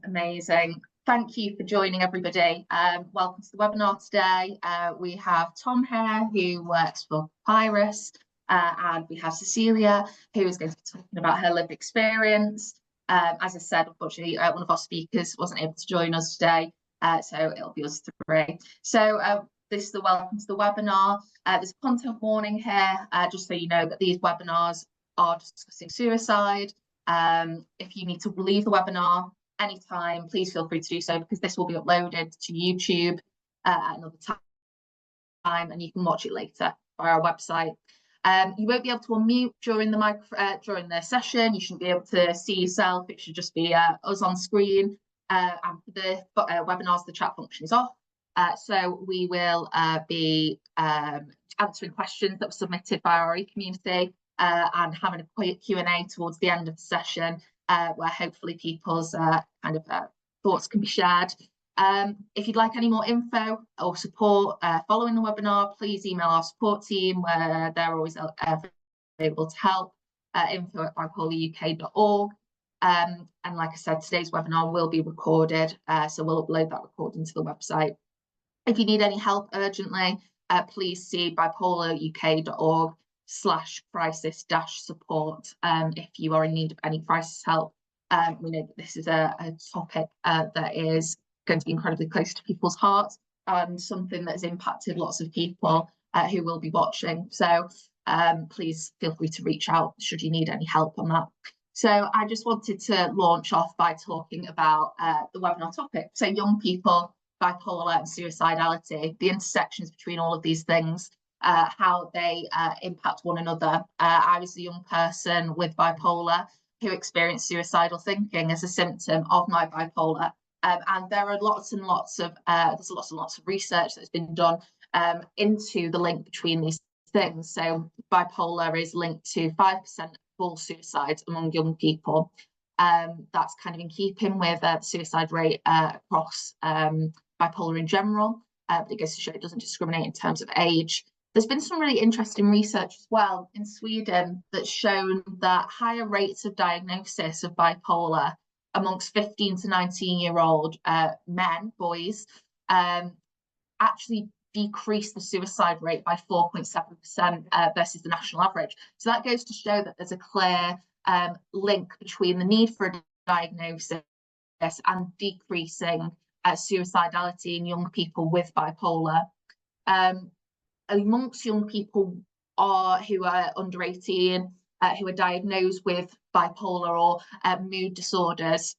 Amazing. Thank you for joining, everybody. Welcome to the webinar today. We have Tom here, who works for Papyrus, and we have Cecilia, who is going to be talking about her lived experience. As I said, unfortunately, one of our speakers wasn't able to join us today, so it'll be us three. So this is the welcome to the webinar. There's a content warning here, just so you know that these webinars are discussing suicide. If you need to leave the webinar anytime, please feel free to do so, because this will be uploaded to YouTube at another time, and you can watch it later via our website. You won't be able to unmute during the session. You shouldn't be able to see yourself. It should just be us on screen. And for the webinars, the chat function is off. So we will be answering questions that were submitted by our community and having a quick Q&A towards the end of the session, where hopefully people's thoughts can be shared. If you'd like any more info or support following the webinar, please email our support team, where they're always able to help, info@bipolaruk.org. And like I said, today's webinar will be recorded, so we'll upload that recording to the website. If you need any help urgently, please see bipolaruk.org/crisis-support if you are in need of any crisis help. We know that this is a topic that is going to be incredibly close to people's hearts, and something that has impacted lots of people who will be watching. So please feel free to reach out should you need any help on that. So I just wanted to launch off by talking about the webinar topic. So young people, bipolar and suicidality, the intersections between all of these things, how they impact one another. I was a young person with bipolar who experienced suicidal thinking as a symptom of my bipolar. And there are lots and lots of research that's been done into the link between these things. So bipolar is linked to 5% of all suicides among young people. That's kind of in keeping with the suicide rate across bipolar in general, but it goes to show it doesn't discriminate in terms of age. There's been some really interesting research as well in Sweden that's shown that higher rates of diagnosis of bipolar amongst 15 to 19-year-old boys, actually decrease the suicide rate by 4.7% versus the national average. So that goes to show that there's a clear link between the need for a diagnosis and decreasing suicidality in young people with bipolar. Amongst young people who are under 18, who are diagnosed with bipolar or mood disorders,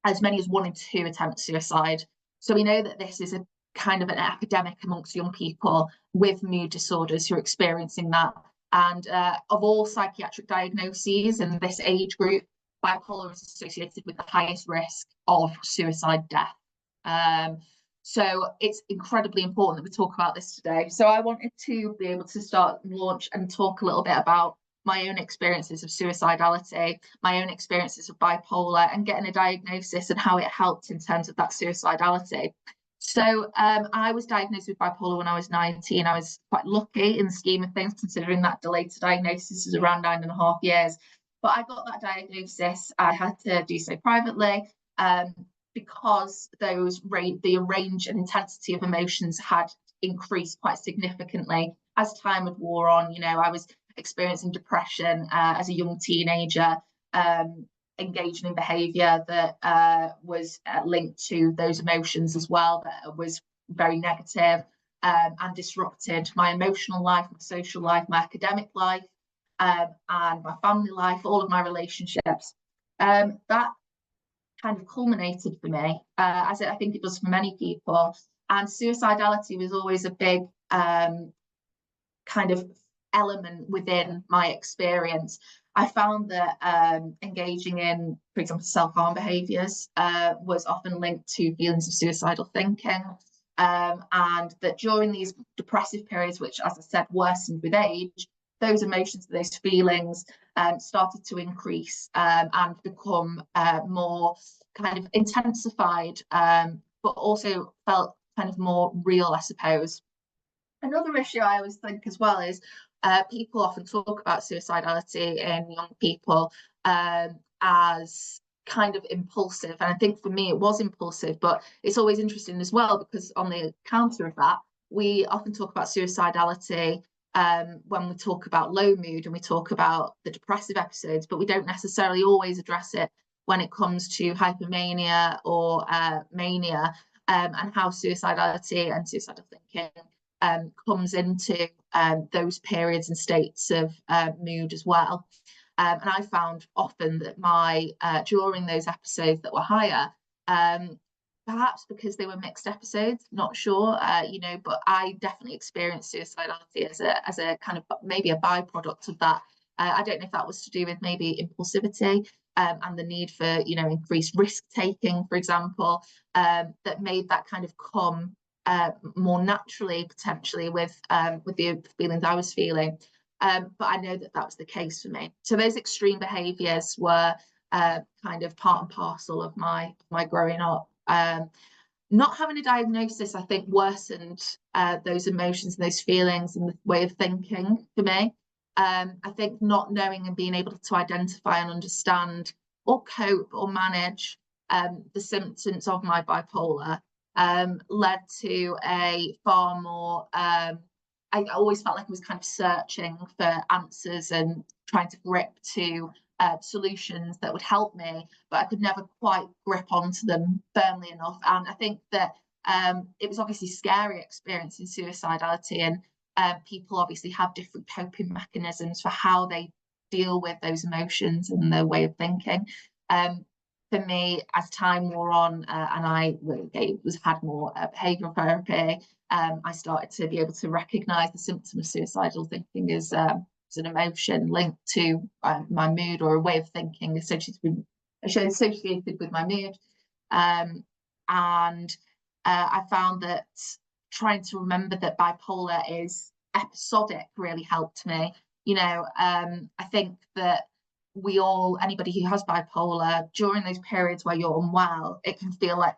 as many as 1 in 2 attempt suicide. So we know that this is a kind of an epidemic amongst young people with mood disorders who are experiencing that. And of all psychiatric diagnoses in this age group, bipolar is associated with the highest risk of suicide death. So it's incredibly important that we talk about this today. So I wanted to be able to launch and talk a little bit about my own experiences of suicidality, my own experiences of bipolar, and getting a diagnosis and how it helped in terms of that suicidality. So I was diagnosed with bipolar when I was 19. I was quite lucky in the scheme of things, considering that delay to diagnosis is around 9.5 years. But I got that diagnosis. I had to do so privately because the range and intensity of emotions had increased quite significantly as time had wore on. You know, I was experiencing depression as a young teenager, engaging in behaviour that was linked to those emotions as well, that was very negative and disrupted my emotional life, my social life, my academic life, and my family life, all of my relationships. That kind of culminated for me, as I think it does for many people. And suicidality was always a big kind of element within my experience. I found that engaging in, for example, self-harm behaviours was often linked to feelings of suicidal thinking, and that during these depressive periods, which, as I said, worsened with age, those emotions, those feelings started to increase and become more kind of intensified, but also felt kind of more real, I suppose. Another issue I always think as well is people often talk about suicidality in young people as kind of impulsive. And I think for me it was impulsive, but it's always interesting as well, because on the counter of that, we often talk about suicidality when we talk about low mood and we talk about the depressive episodes, but we don't necessarily always address it when it comes to hypomania or mania, and how suicidality and suicidal thinking comes into those periods and states of mood as well. And I found often that during those episodes that were higher, perhaps because they were mixed episodes, not sure, but I definitely experienced suicidality as a kind of maybe a byproduct of that. I don't know if that was to do with maybe impulsivity and the need for, increased risk taking, for example, that made that kind of come more naturally, potentially, with the feelings I was feeling. But I know that was the case for me. So those extreme behaviours were kind of part and parcel of my growing up. Not having a diagnosis, I think, worsened those emotions and those feelings and the way of thinking for me. I think not knowing and being able to identify and understand or cope or manage the symptoms of my bipolar led to a far more I always felt like I was kind of searching for answers and trying to grip to solutions that would help me, but I could never quite grip onto them firmly enough. And I think that it was obviously scary experiencing suicidality, and people obviously have different coping mechanisms for how they deal with those emotions and their way of thinking. For me, as time wore on, and I had more behavioural therapy, I started to be able to recognise the symptom of suicidal thinking as an emotion linked to my mood, or a way of thinking associated with my mood. And I found that trying to remember that bipolar is episodic really helped me. I think that anybody who has bipolar, during those periods where you're unwell, it can feel like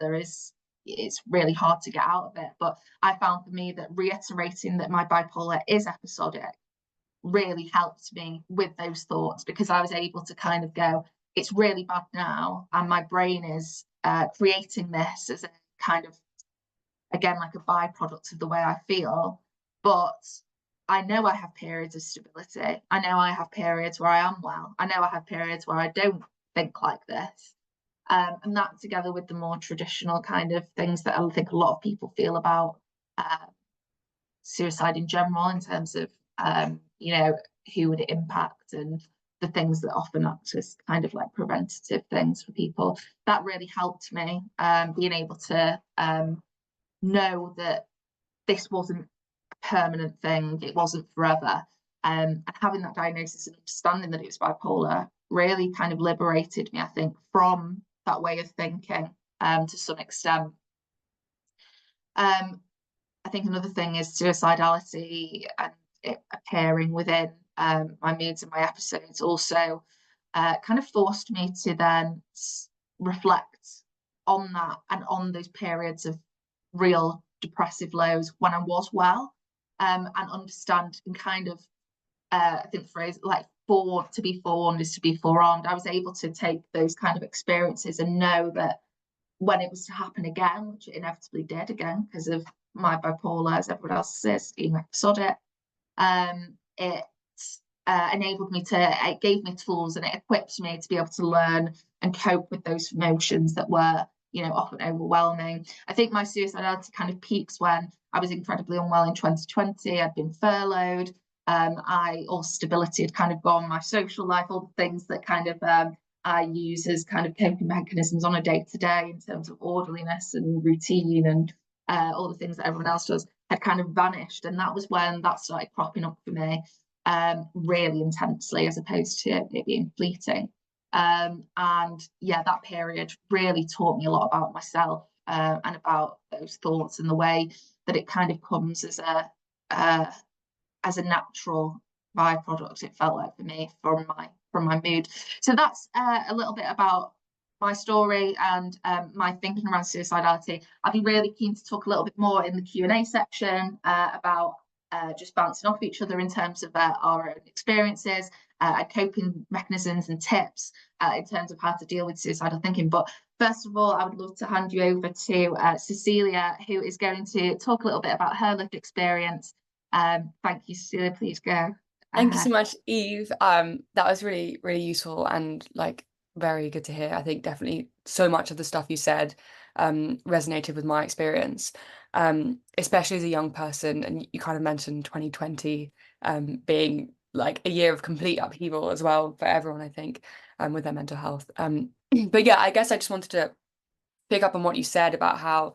it's really hard to get out of it. But I found for me that reiterating that my bipolar is episodic really helped me with those thoughts, because I was able to kind of go, it's really bad now, and my brain is creating this as a kind of, again, like a byproduct of the way I feel. But I know I have periods of stability. I know I have periods where I am well. I know I have periods where I don't think like this. And that, together with the more traditional kind of things that I think a lot of people feel about suicide in general, in terms of, who would it impact, and the things that often act as kind of like preventative things for people, that really helped me, being able to know that this wasn't a permanent thing, it wasn't forever. And having that diagnosis and understanding that it was bipolar really kind of liberated me, I think, from that way of thinking to some extent. I think another thing is suicidality and it appearing within my moods and my episodes also kind of forced me to then reflect on that, and on those periods of real depressive lows when I was well, and understand and kind of, I think the phrase like to be forewarned is to be forearmed. I was able to take those kind of experiences and know that when it was to happen again, which it inevitably did again because of my bipolar, as everyone else says, being episodic, it enabled me it gave me tools and it equipped me to be able to learn and cope with those emotions that were, often overwhelming. I think my suicidality kind of peaks when I was incredibly unwell in 2020. I'd been furloughed. All stability had kind of gone, my social life, all the things that kind of I use as kind of coping mechanisms on a day-to-day in terms of orderliness and routine and all the things that everyone else does had kind of vanished. And that was when that started cropping up for me really intensely, as opposed to it being fleeting. And yeah, that period really taught me a lot about myself and about those thoughts, and the way that it kind of comes as a natural byproduct, it felt like, for me, from my mood. So that's a little bit about my story and my thinking around suicidality. I'd be really keen to talk a little bit more in the Q&A section about just bouncing off each other in terms of our own experiences. coping mechanisms and tips in terms of how to deal with suicidal thinking. But first of all, I would love to hand you over to Cecilia, who is going to talk a little bit about her lived experience. Thank you, Cecilia. Please go. Thank you so much, Eve. That was really, really useful and like very good to hear. I think definitely so much of the stuff you said resonated with my experience, especially as a young person. And you kind of mentioned 2020 being like a year of complete upheaval as well for everyone, I think, with their mental health. But yeah, I guess I just wanted to pick up on what you said about how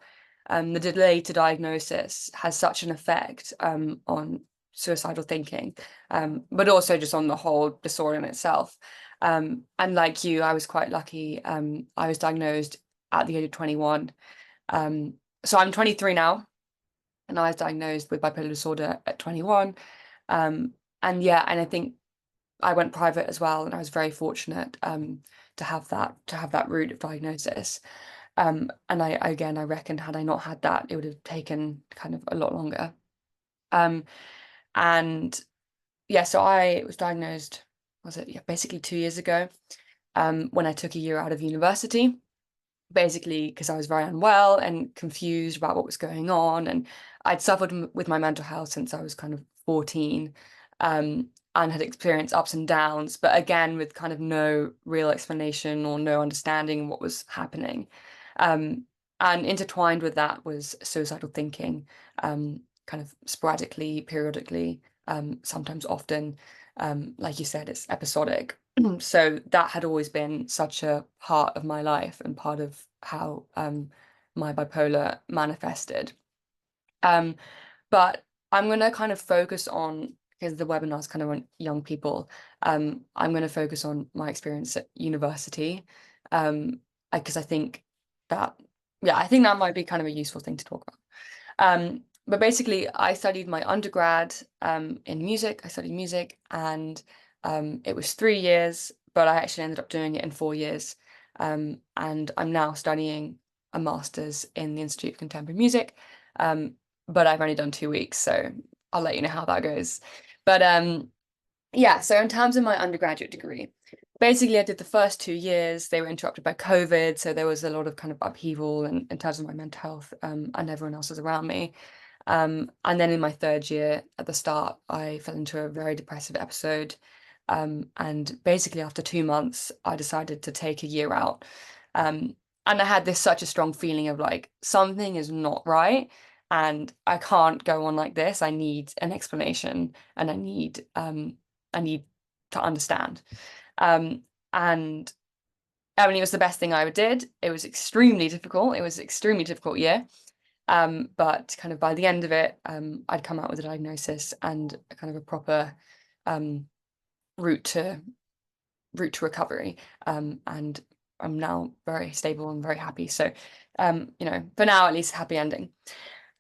the delay to diagnosis has such an effect on suicidal thinking, but also just on the whole disorder in itself. And like you, I was quite lucky. I was diagnosed at the age of 21. So I'm 23 now, and I was diagnosed with bipolar disorder at 21. And yeah, and I think I went private as well, and I was very fortunate to have that route of diagnosis. And I reckon had I not had that, it would have taken kind of a lot longer. And yeah, so I was diagnosed, basically 2 years ago, when I took a year out of university, basically because I was very unwell and confused about what was going on. And I'd suffered with my mental health since I was kind of 14, and had experienced ups and downs, but again, with kind of no real explanation or no understanding what was happening. And intertwined with that was suicidal thinking, kind of sporadically, periodically, sometimes often. Like you said, it's episodic. So that had always been such a part of my life and part of how my bipolar manifested. But I'm going to kind of focus on, because the webinar's kind of on young people, I'm going to focus on my experience at university, because I think that, yeah, I think that might be kind of a useful thing to talk about. But basically, I studied my undergrad in music. I studied music, and it was 3 years, but I actually ended up doing it in 4 years. And I'm now studying a master's in the Institute of Contemporary Music, but I've only done 2 weeks, so I'll let you know how that goes. But yeah, so in terms of my undergraduate degree, basically I did the first 2 years. They were interrupted by COVID, so there was a lot of kind of upheaval in terms of my mental health, and everyone else's around me. And then in my third year, at the start, I fell into a very depressive episode. And basically after 2 months, I decided to take a year out. And I had such a strong feeling of like, something is not right, and I can't go on like this. I need an explanation, and I need to understand. And I mean, it was the best thing I ever did. It was extremely difficult. It was an extremely difficult year. But kind of by the end of it, I'd come out with a diagnosis and a kind of a proper route to recovery. And I'm now very stable and very happy. So, for now, at least, happy ending.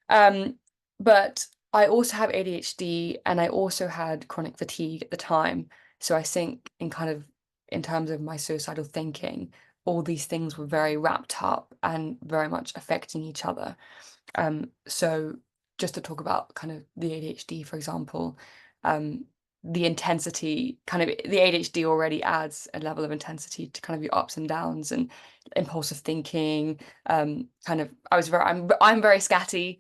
But I also have ADHD, and I also had chronic fatigue at the time. So I think in terms of my suicidal thinking, all these things were very wrapped up and very much affecting each other. So just to talk about kind of the ADHD, for example, the intensity, kind of the ADHD already adds a level of intensity to kind of your ups and downs and impulsive thinking. I'm very scatty.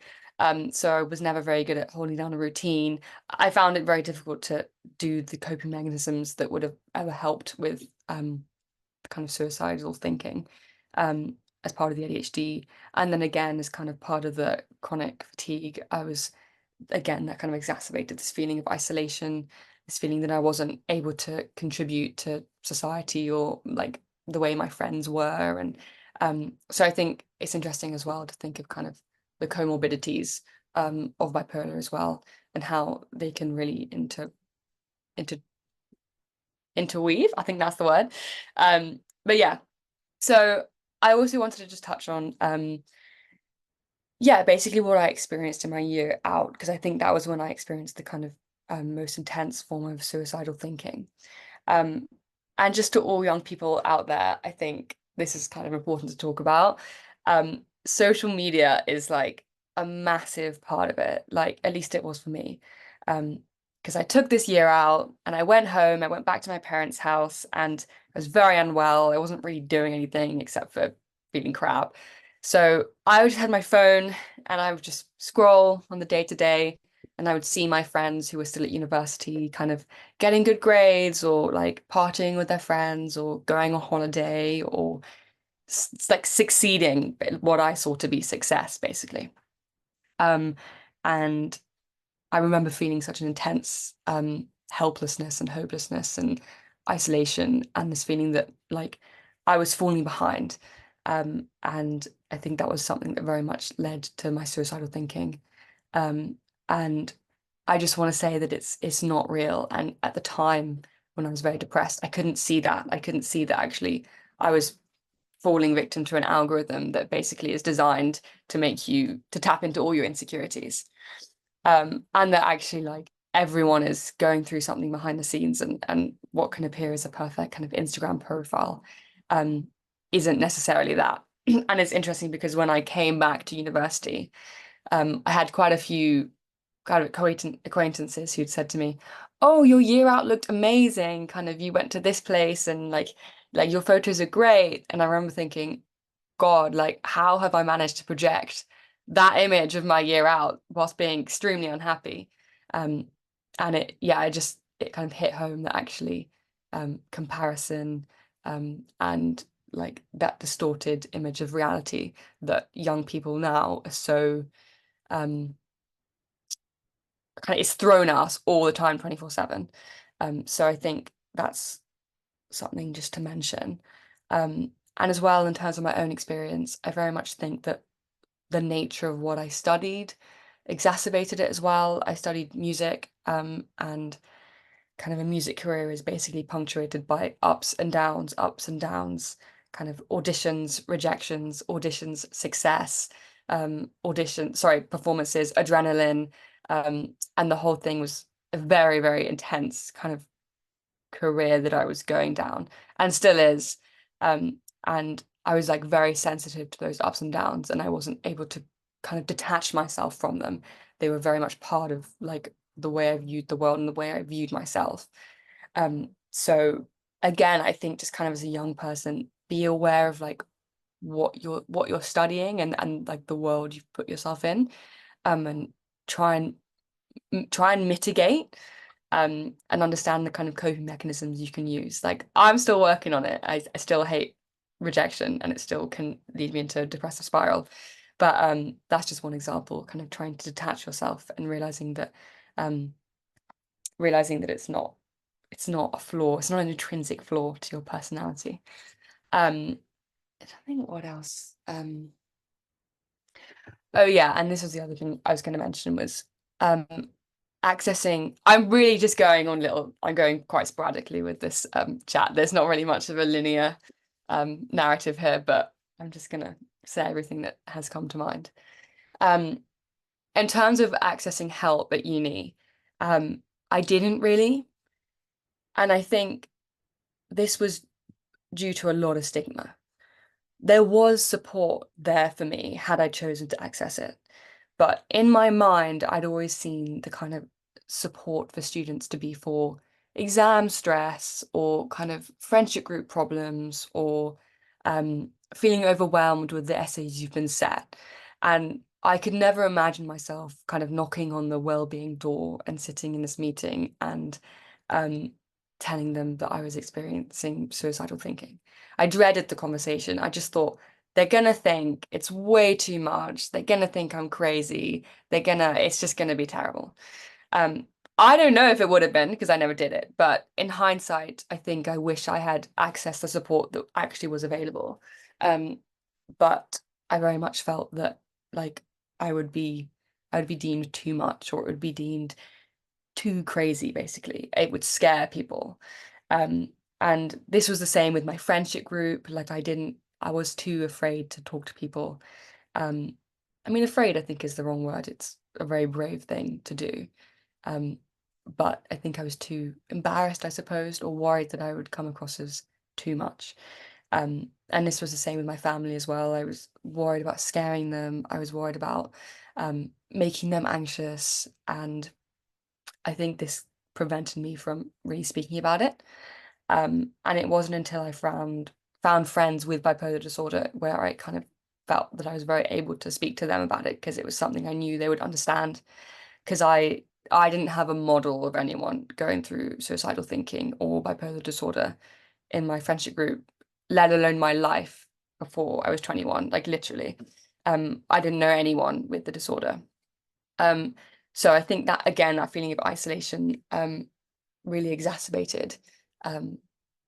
So I was never very good at holding down a routine. I found it very difficult to do the coping mechanisms that would have ever helped with kind of suicidal thinking, as part of the ADHD. And then again, as kind of part of the chronic fatigue, that kind of exacerbated this feeling of isolation, this feeling that I wasn't able to contribute to society or like the way my friends were. And so I think it's interesting as well to think of kind of the comorbidities of bipolar as well, and how they can really interweave. I think that's the word. But yeah, so I also wanted to just touch on basically what I experienced in my year out, because I think that was when I experienced the kind of most intense form of suicidal thinking. And just to all young people out there, I think this is kind of important to talk about. Social media is like a massive part of it, like at least it was for me. because I took this year out and I went home, I went back to my parents' house and I was very unwell. I wasn't really doing anything except for feeling crap. So I just had my phone and I would just scroll on the day to day, and I would see my friends who were still at university kind of getting good grades or like partying with their friends or going on holiday or like succeeding at what I saw to be success, basically. Um, and I remember feeling such an intense helplessness and hopelessness and isolation, and this feeling that like I was falling behind. And I think that was something that very much led to my suicidal thinking. Um, and I just want to say that it's not real. And at the time when I was very depressed, I couldn't see that. I couldn't see that actually I was falling victim to an algorithm that basically is designed to make you to tap into all your insecurities. And that actually like everyone is going through something behind the scenes, and what can appear as a perfect kind of Instagram profile um isn't necessarily that. And it's interesting because when I came back to university, I had quite a few kind of acquaintances who'd said to me, "Oh, your year out looked amazing. Kind of you went to this place and like your photos are great." And I remember thinking, God, like how have I managed to project that image of my year out whilst being extremely unhappy? Um, and it kind of hit home that actually comparison and like that distorted image of reality that young people now are so um kind of it's thrown at us all the time 24/7. So I think that's something just to mention. And as well, in terms of my own experience, I very much think that the nature of what I studied exacerbated it as well. I studied music, and kind of a music career is basically punctuated by ups and downs, kind of auditions, rejections, auditions, success, performances, adrenaline, and the whole thing was a very, very intense kind of career that I was going down and still is. Um, and I was like very sensitive to those ups and downs, and I wasn't able to kind of detach myself from them. They were very much part of like the way I viewed the world and the way I viewed myself. So again, I think just kind of as a young person, be aware of like what you're studying and like the world you've put yourself in, and try and try and mitigate and understand the kind of coping mechanisms you can use. Like I'm still working on it. I still hate rejection and it still can lead me into a depressive spiral. But that's just one example, kind of trying to detach yourself and um realizing that it's not a flaw, it's not an intrinsic flaw to your personality. I think what else? Oh yeah, and this was the other thing I was going to mention was um accessing. I'm going quite sporadically with this chat. There's not really much of a linear narrative here, but I'm just gonna say everything that has come to mind. Um in terms of accessing help at uni, I didn't really, and I think this was due to a lot of stigma. There was support there for me had I chosen to access it. But in my mind, I'd always seen the kind of support for students to be for exam stress or kind of friendship group problems or feeling overwhelmed with the essays you've been set. And I could never imagine myself kind of knocking on the well-being door and sitting in this meeting and um, telling them that I was experiencing suicidal thinking. I dreaded the conversation. I just thought, they're gonna think it's way too much. They're gonna think I'm crazy. It's just gonna be terrible. Um, I don't know if it would have been because I never did it, but in hindsight, I think I wish I had accessed the support that actually was available. Um, but I very much felt that like I would be I would be deemed too much, or it would be deemed too crazy, basically. It would scare people. Um, and this was the same with my friendship group. Like I was too afraid to talk to people. Um, I mean, afraid, I think is the wrong word. It's a very brave thing to do. Um, but I think I was too embarrassed, I suppose, or worried that I would come across as too much. And this was the same with my family as well. I was worried about scaring them. I was worried about making them anxious. And I think prevented me from really speaking about it. And it wasn't until I found friends with bipolar disorder where I kind of felt that I was very able to speak to them about it, because it was something I knew they would understand. Because I didn't have a model of anyone going through suicidal thinking or bipolar disorder in my friendship group, let alone my life before I was 21, like literally. I didn't know anyone with the disorder. So I think that, again, that feeling of isolation really exacerbated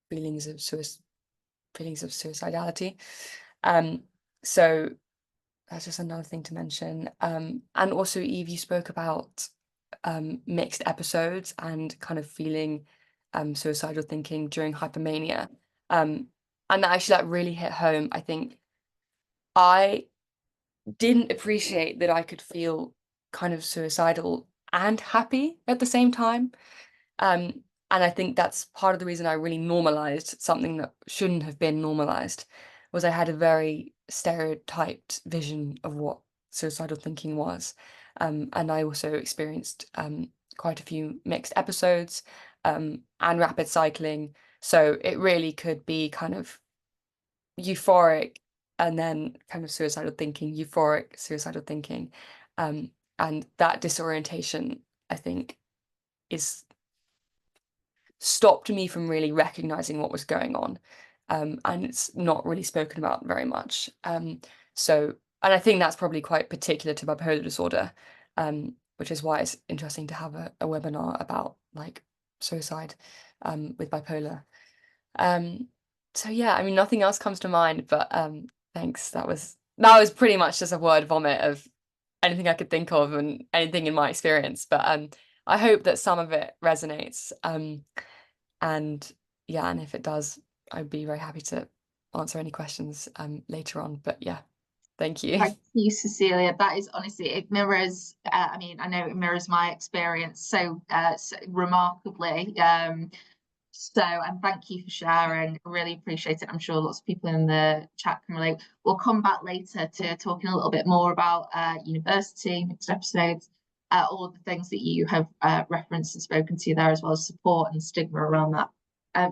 feelings of suicidality. So that's just another thing to mention. And also, Eve, you spoke about mixed episodes and kind of feeling suicidal thinking during hypomania. And that really hit home. I think I didn't appreciate that I could feel kind of suicidal and happy at the same time. And I think that's part of the reason I really normalized something that shouldn't have been normalized, was I had a very stereotyped vision of what suicidal thinking was. And I also experienced quite a few mixed episodes and rapid cycling. So it really could be kind of euphoric and then kind of suicidal thinking, euphoric, suicidal thinking. And that disorientation, I think, is stopped me from really recognizing what was going on. And it's not really spoken about very much. So, and I think that's probably quite particular to bipolar disorder, which is why it's interesting to have a webinar about like suicide with bipolar. So yeah, I mean, nothing else comes to mind, but thanks. That was pretty much just a word vomit of anything I could think of and anything in my experience. But I hope that some of it resonates. And yeah, and if it does, I'd be very happy to answer any questions later on. But yeah, thank you. Thank you, Cecilia. That is honestly, it mirrors, I mean, I know it mirrors my experience so remarkably. And thank you for sharing. Really appreciate it. I'm sure lots of people in the chat can relate. We'll come back later to talking a little bit more about university, mixed episodes, all of the things that you have referenced and spoken to there, as well as support and stigma around that.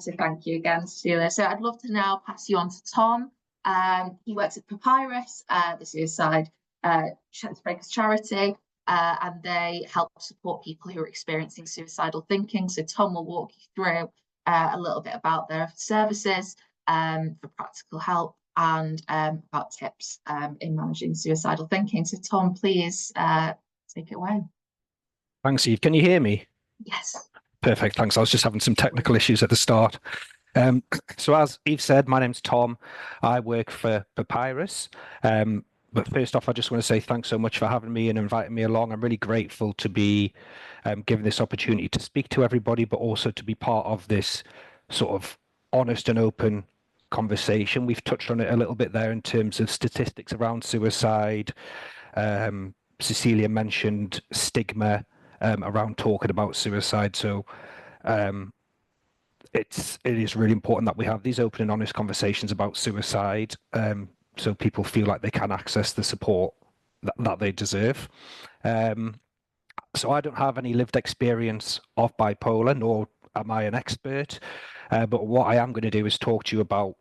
So thank you again, Cecilia. So I'd love to now pass you on to Tom. He works at Papyrus, the suicide breakers charity, and they help support people who are experiencing suicidal thinking. So Tom will walk you through a little bit about their services for practical help and about tips in managing suicidal thinking. So Tom, please take it away. Thanks, Eve. Can you hear me? Yes. Perfect, thanks. I was just having some technical issues at the start. So as Eve said, my name's Tom. I work for Papyrus. But first off, I just want to say thanks so much for having me and inviting me along. I'm really grateful to be given this opportunity to speak to everybody, but also to be part of this sort of honest and open conversation. We've touched on it a little bit there in terms of statistics around suicide. Cecilia mentioned stigma around talking about suicide. So it is really important that we have these open and honest conversations about suicide, so people feel like they can access the support that they deserve. So I don't have any lived experience of bipolar, nor am I an expert, but what I am going to do is talk to you about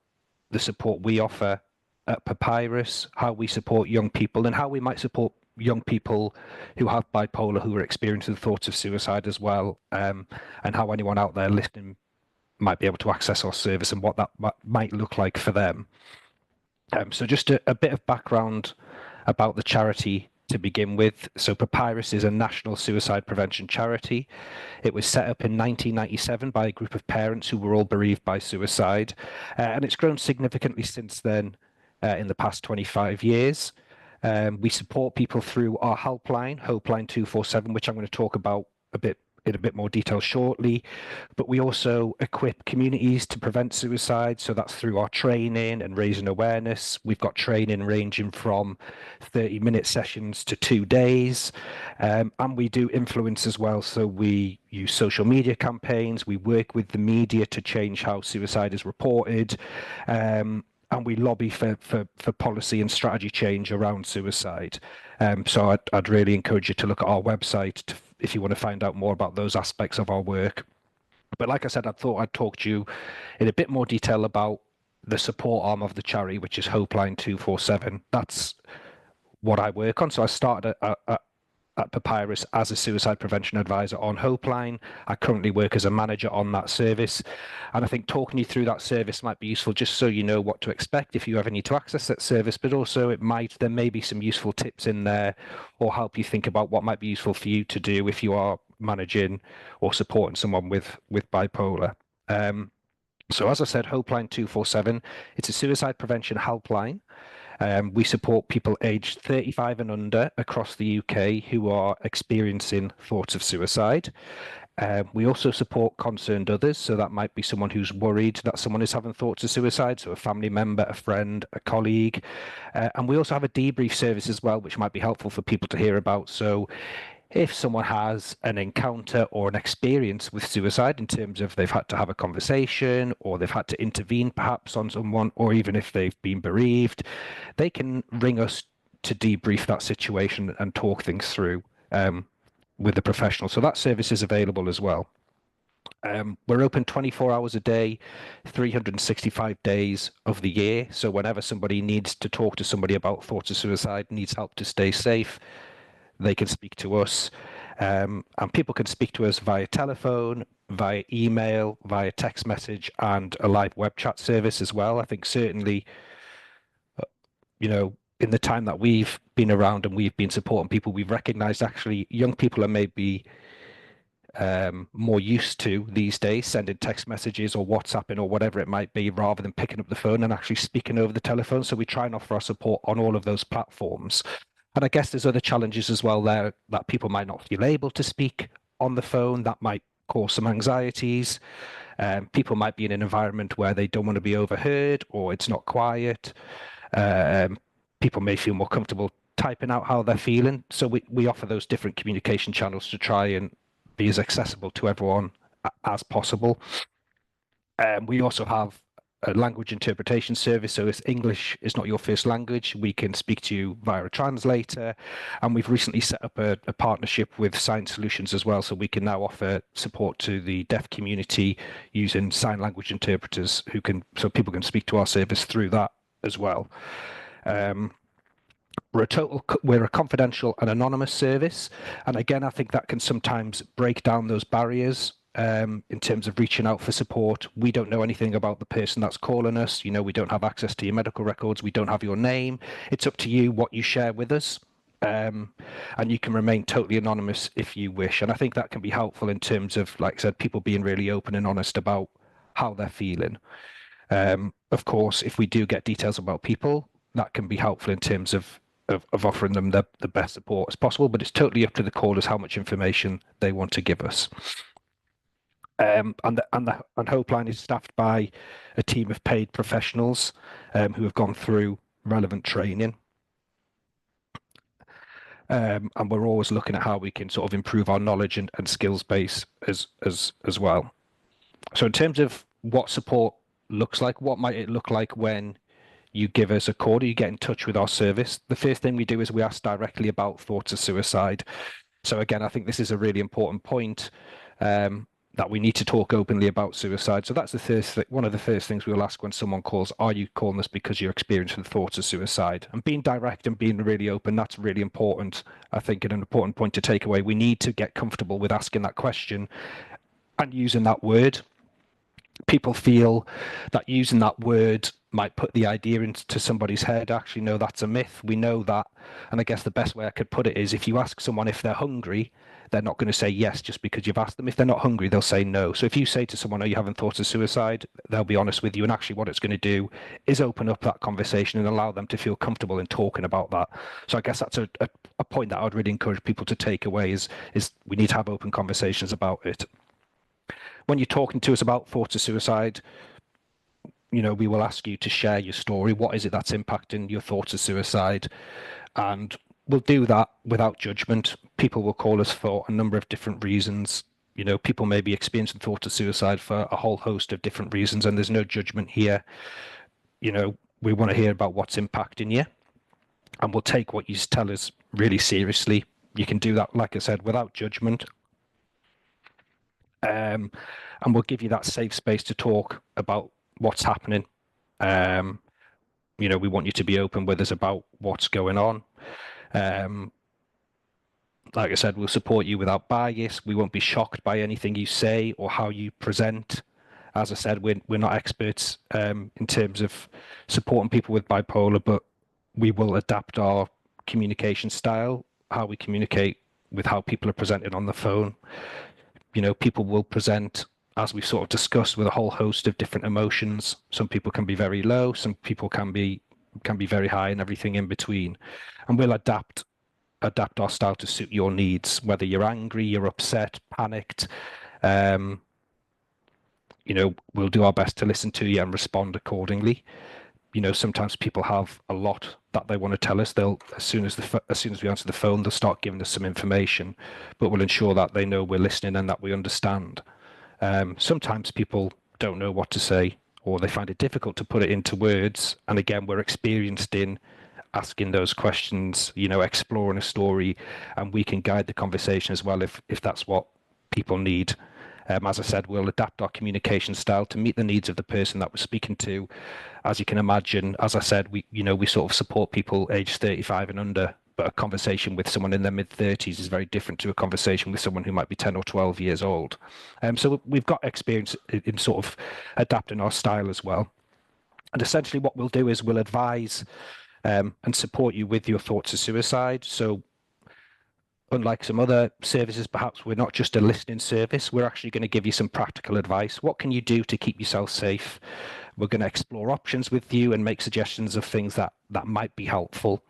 the support we offer at Papyrus, how we support young people, and how we might support young people who have bipolar who are experiencing thoughts of suicide as well, and how anyone out there listening might be able to access our service and what that might look like for them. So just a bit of background about the charity to begin with. So Papyrus is a national suicide prevention charity. It was set up in 1997 by a group of parents who were all bereaved by suicide, and it's grown significantly since then in the past 25 years. We support people through our helpline, Hopeline 247, which I'm going to talk about in a bit more detail shortly, but we also equip communities to prevent suicide. So that's through our training and raising awareness. We've got training ranging from 30-minute sessions to 2 days, and we do influence as well. So we use social media campaigns, we work with the media to change how suicide is reported, and we lobby for policy and strategy change around suicide. So I'd really encourage you to look at our website if you want to find out more about those aspects of our work. But like I said, I thought I'd talk to you in a bit more detail about the support arm of the charity, which is Hopeline 247. That's what I work on. So I started at Papyrus as a suicide prevention advisor on Hopeline. I currently work as a manager on that service. And I think talking you through that service might be useful just so you know what to expect if you ever need to access that service, but also there may be some useful tips in there or help you think about what might be useful for you to do if you are managing or supporting someone with bipolar. So as I said, Hopeline 247, it's a suicide prevention helpline. We support people aged 35 and under across the UK who are experiencing thoughts of suicide. We also support concerned others, so that might be someone who's worried that someone is having thoughts of suicide, so a family member, a friend, a colleague. And we also have a debrief service as well, which might be helpful for people to hear about. So if someone has an encounter or an experience with suicide in terms of they've had to have a conversation or they've had to intervene perhaps on someone, or even if they've been bereaved, they can ring us to debrief that situation and talk things through with the professional. So that service is available as well. We're open 24 hours a day, 365 days of the year. So whenever somebody needs to talk to somebody about thoughts of suicide, needs help to stay safe, they can speak to us, and people can speak to us via telephone, via email, via text message, and a live web chat service as well. I think certainly, in the time that we've been around and we've been supporting people, we've recognized actually young people are maybe more used to these days sending text messages or WhatsApping or whatever it might be, rather than picking up the phone and actually speaking over the telephone. So we try and offer our support on all of those platforms. And I guess there's other challenges as well there that people might not feel able to speak on the phone. That might cause some anxieties. People might be in an environment where they don't want to be overheard or it's not quiet. People may feel more comfortable typing out how they're feeling. So we offer those different communication channels to try and be as accessible to everyone as possible. We also have a language interpretation service. So if English is not your first language, we can speak to you via a translator. And we've recently set up a partnership with Sign Solutions as well. So we can now offer support to the deaf community using sign language interpreters so people can speak to our service through that as well. We're a confidential and anonymous service. And again, I think that can sometimes break down those barriers in terms of reaching out for support. We don't know anything about the person that's calling us. We don't have access to your medical records. We don't have your name. It's up to you what you share with us. And you can remain totally anonymous if you wish. And I think that can be helpful in terms of, like I said, people being really open and honest about how they're feeling. Of course, if we do get details about people, that can be helpful in terms of offering them the best support as possible, but it's totally up to the callers how much information they want to give us. And Hopeline is staffed by a team of paid professionals who have gone through relevant training. And we're always looking at how we can sort of improve our knowledge and skills base as well. So in terms of what support looks like, what might it look like when you give us a call or you get in touch with our service? The first thing we do is we ask directly about thoughts of suicide. So again, I think this is a really important point, that we need to talk openly about suicide. So that's one of the first things we'll ask when someone calls. Are you calling us because you're experiencing thoughts of suicide? And being direct and being really open, that's really important, I think, and an important point to take away. We need to get comfortable with asking that question and using that word. People feel that using that word might put the idea into somebody's head. Actually, no, that's a myth. We know that. And I guess the best way I could put it is, if you ask someone if they're hungry, they're not going to say yes just because you've asked them. If they're not hungry, they'll say no. So if you say to someone, are you having thoughts of suicide? They'll be honest with you. And actually what it's going to do is open up that conversation and allow them to feel comfortable in talking about that. So I guess that's a point that I would really encourage people to take away is we need to have open conversations about it. When you're talking to us about thoughts of suicide, we will ask you to share your story. What is it that's impacting your thoughts of suicide? And we'll do that without judgment. People will call us for a number of different reasons. People may be experiencing thoughts of suicide for a whole host of different reasons, and there's no judgment here. We want to hear about what's impacting you, and we'll take what you tell us really seriously. You can do that, like I said, without judgment. And we'll give you that safe space to talk about what's happening. You know, we want you to be open with us about what's going on. Like I said, we'll support you without bias. We won't be shocked by anything you say or how you present. As I said, we're not experts in terms of supporting people with bipolar, but we will adapt our communication style, how we communicate with how people are presented on the phone. You know, people will present, as we've sort of discussed, with a whole host of different emotions. Some people can be very low, some people can be very high, and everything in between. And we'll adapt our style to suit your needs, whether you're angry, you're upset, panicked. You know, we'll do our best to listen to you and respond accordingly. You know, sometimes people have a lot that they want to tell us. They'll, as soon as we answer the phone, they'll start giving us some information, but we'll ensure that they know we're listening and that we understand. Sometimes people don't know what to say, or they find it difficult to put it into words. And again, we're experienced in asking those questions, you know, exploring a story, and we can guide the conversation as well if that's what people need. As I said, we'll adapt our communication style to meet the needs of the person that we're speaking to. As you can imagine, as I said, we sort of support people aged 35 and under, but a conversation with someone in their mid-30s is very different to a conversation with someone who might be 10 or 12 years old. So we've got experience in sort of adapting our style as well. And essentially what we'll do is we'll advise and support you with your thoughts of suicide. So unlike some other services, perhaps we're not just a listening service. We're actually going to give you some practical advice. What can you do to keep yourself safe? We're going to explore options with you and make suggestions of things that might be helpful.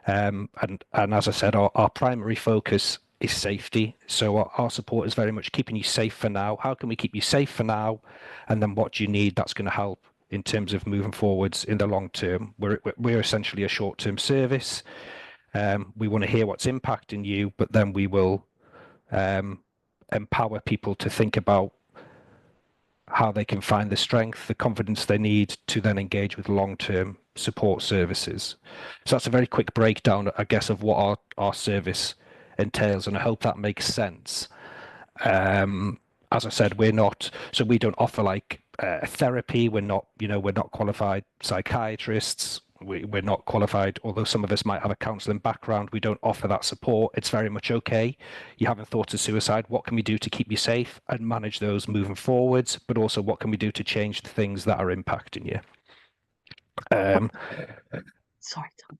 And as I said, our primary focus is safety. So our support is very much keeping you safe for now. How can we keep you safe for now? And then what do you need that's going to help in terms of moving forwards in the long term? We're essentially a short-term service. We want to hear what's impacting you, but then we will empower people to think about how they can find the strength, the confidence they need to then engage with long-term support services. So that's a very quick breakdown, I guess, of what our service entails, and I hope that makes sense. As I said, we don't offer like therapy. We're not qualified psychiatrists. We're not qualified, although some of us might have a counselling background. We don't offer that support. It's very much okay. You haven't thought of suicide. What can we do to keep you safe and manage those moving forwards? But also, what can we do to change the things that are impacting you? Sorry, Tom.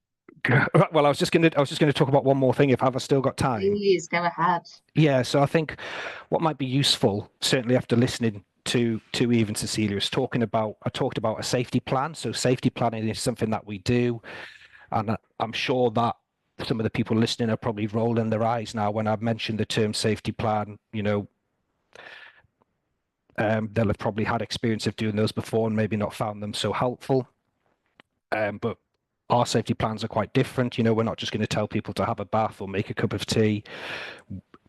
Well, I was just going to talk about one more thing. If I've still got time. Please go ahead. Yeah. So I think what might be useful, certainly after listening to Eve and Cecilia, is I talked about a safety plan. So safety planning is something that we do, and I'm sure that some of the people listening are probably rolling their eyes now when I've mentioned the term safety plan. You know, they'll have probably had experience of doing those before and maybe not found them so helpful. But our safety plans are quite different. You know, we're not just going to tell people to have a bath or make a cup of tea.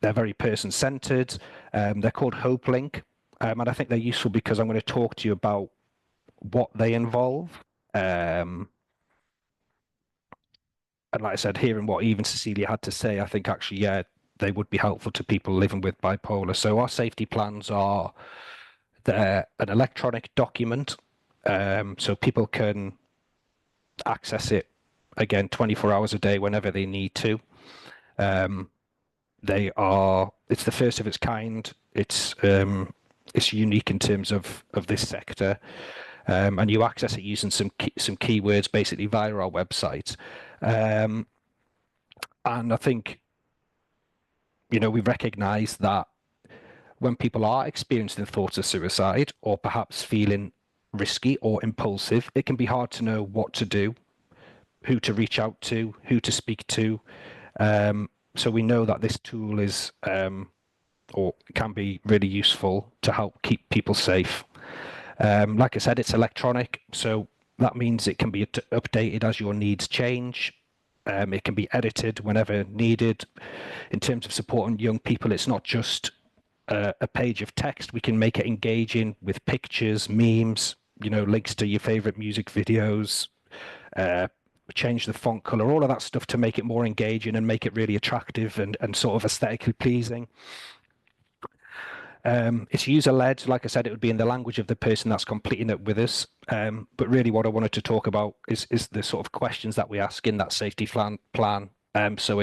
They're very person-centered. They're called Hope Link. And I think they're useful because I'm going to talk to you about what they involve. And like I said, hearing what Eve and Cecilia had to say, I think actually, yeah, they would be helpful to people living with bipolar. So our safety plans are an electronic document. So people can access it, again, 24 hours a day, whenever they need to. It's the first of its kind. It's unique in terms of this sector, and you access it using some keywords basically via our website. And I think, you know, we recognise that when people are experiencing thoughts of suicide or perhaps feeling risky or impulsive, it can be hard to know what to do, who to reach out to, who to speak to. So we know that this tool is or can be really useful to help keep people safe. Like I said, it's electronic, so that means it can be updated as your needs change. It can be edited whenever needed. In terms of supporting young people, it's not just a page of text. We can make it engaging with pictures, memes, you know, links to your favorite music videos, change the font color, all of that stuff to make it more engaging and make it really attractive and sort of aesthetically pleasing. It's user-led. Like I said, it would be in the language of the person that's completing it with us. But really what I wanted to talk about is the sort of questions that we ask in that safety plan. So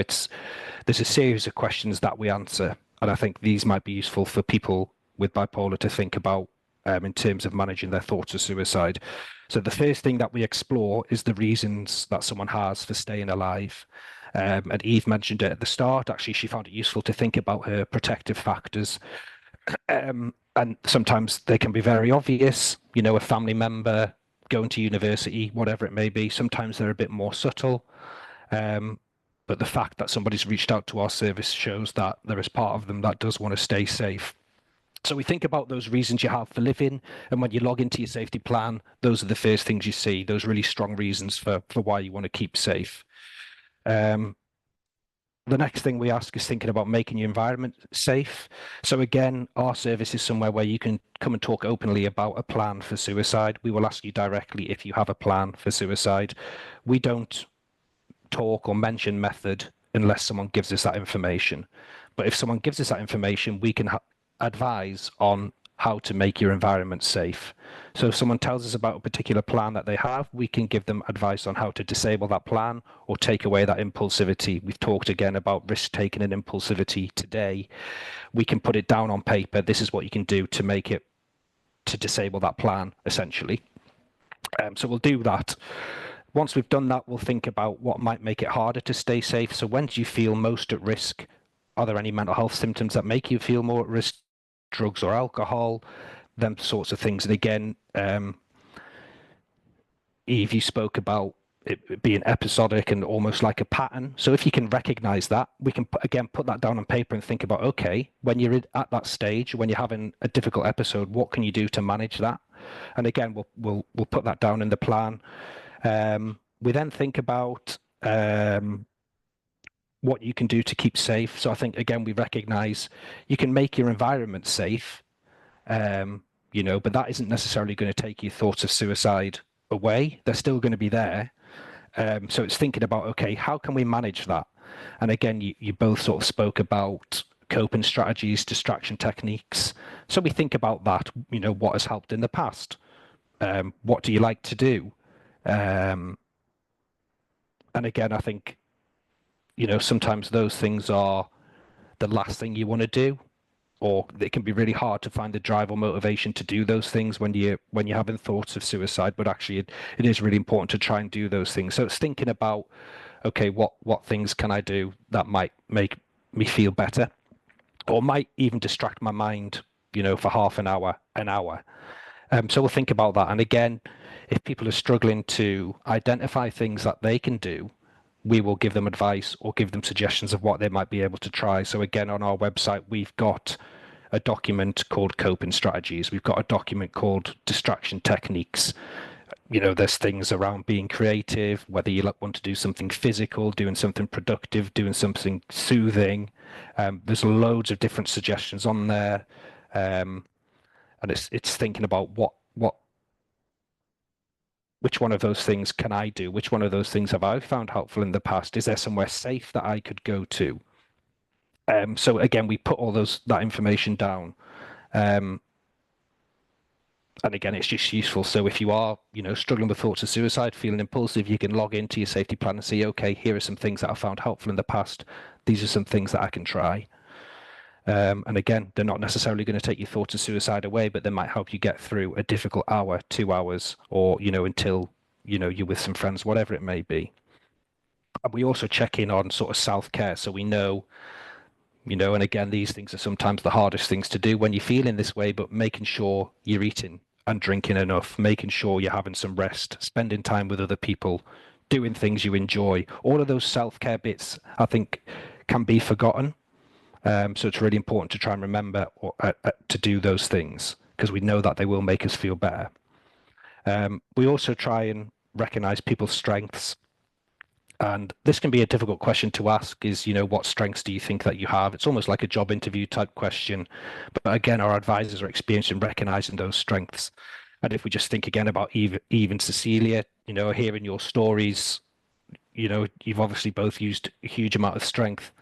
there's a series of questions that we answer, and I think these might be useful for people with bipolar to think about in terms of managing their thoughts of suicide. So the first thing that we explore is the reasons that someone has for staying alive. And Eve mentioned it at the start. Actually, she found it useful to think about her protective factors. And sometimes they can be very obvious, a family member, going to university, whatever it may be. Sometimes they're a bit more subtle. But the fact that somebody's reached out to our service shows that there is part of them that does want to stay safe. So we think about those reasons you have for living, and when you log into your safety plan, those are the first things you see, those really strong reasons for why you want to keep safe. The next thing we ask is thinking about making your environment safe. So again, our service is somewhere where you can come and talk openly about a plan for suicide. We will ask you directly if you have a plan for suicide. We don't talk or mention method unless someone gives us that information. But if someone gives us that information, we can advise on how to make your environment safe. So if someone tells us about a particular plan that they have, we can give them advice on how to disable that plan or take away that impulsivity. We've talked again about risk-taking and impulsivity today. We can put it down on paper. This is what you can do to disable that plan, essentially. So we'll do that. Once we've done that, we'll think about what might make it harder to stay safe. So when do you feel most at risk? Are there any mental health symptoms that make you feel more at risk? Drugs or alcohol, them sorts of things. And again, Eve, you spoke about it being episodic and almost like a pattern. So if you can recognize that, we can again put that down on paper and think about, okay, when you're at that stage, when you're having a difficult episode, what can you do to manage that? And again, we'll put that down in the plan. We then think about what you can do to keep safe. So I think, again, we recognize you can make your environment safe, but that isn't necessarily going to take your thoughts of suicide away. They're still going to be there. So it's thinking about, okay, how can we manage that? And again, you both sort of spoke about coping strategies, distraction techniques. So we think about that, what has helped in the past? What do you like to do? And again, I think, sometimes those things are the last thing you want to do, or it can be really hard to find the drive or motivation to do those things when you're having thoughts of suicide. But actually, it is really important to try and do those things. So it's thinking about, okay, what things can I do that might make me feel better, or might even distract my mind, for half an hour. So we'll think about that. And again, if people are struggling to identify things that they can do, we will give them advice or give them suggestions of what they might be able to try. So again, on our website, we've got a document called coping strategies. We've got a document called distraction techniques. There's things around being creative, whether you want to do something physical, doing something productive, doing something soothing. There's loads of different suggestions on there. And it's thinking about which one of those things can I do? Which one of those things have I found helpful in the past? Is there somewhere safe that I could go to? So again, we put all that information down. And again, it's just useful. So if you are, struggling with thoughts of suicide, feeling impulsive, you can log into your safety plan and see, okay, here are some things that I found helpful in the past. These are some things that I can try. And again, they're not necessarily going to take your thoughts of suicide away, but they might help you get through a difficult hour, 2 hours, or, until, you're with some friends, whatever it may be. And we also check in on sort of self-care. So we know, and again, these things are sometimes the hardest things to do when you're feeling this way, but making sure you're eating and drinking enough, making sure you're having some rest, spending time with other people, doing things you enjoy. All of those self-care bits, I think, can be forgotten. So it's really important to try and remember to do those things, because we know that they will make us feel better. We also try and recognize people's strengths. And this can be a difficult question to ask is, what strengths do you think that you have? It's almost like a job interview type question. But again, our advisors are experienced in recognizing those strengths. And if we just think again about Eve and Cecilia, hearing your stories, you know, you've obviously both used a huge amount of strength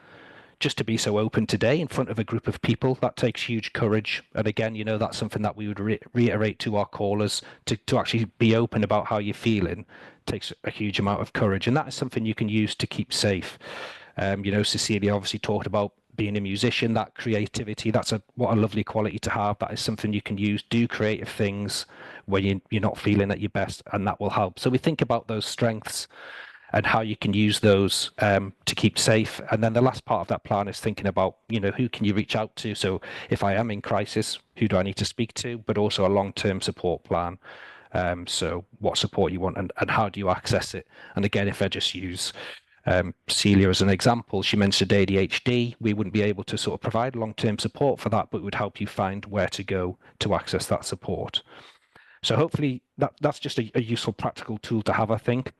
just to be so open today in front of a group of people. That takes huge courage. And again, you know, that's something that we would reiterate to our callers, to actually be open about how you're feeling takes a huge amount of courage. And that is something you can use to keep safe. You know, Cecilia obviously talked about being a musician, that creativity. That's what a lovely quality to have. That is something you can use. Do creative things when you're not feeling at your best, and that will help. So we think about those strengths and how you can use those to keep safe. And then the last part of that plan is thinking about, you know, who can you reach out to? So if I am in crisis, who do I need to speak to? But also a long-term support plan. So what support you want, and how do you access it? And again, if I just use Celia as an example, she mentioned ADHD. We wouldn't be able to sort of provide long-term support for that, but it would help you find where to go to access that support. So hopefully that's just a useful practical tool to have, I think.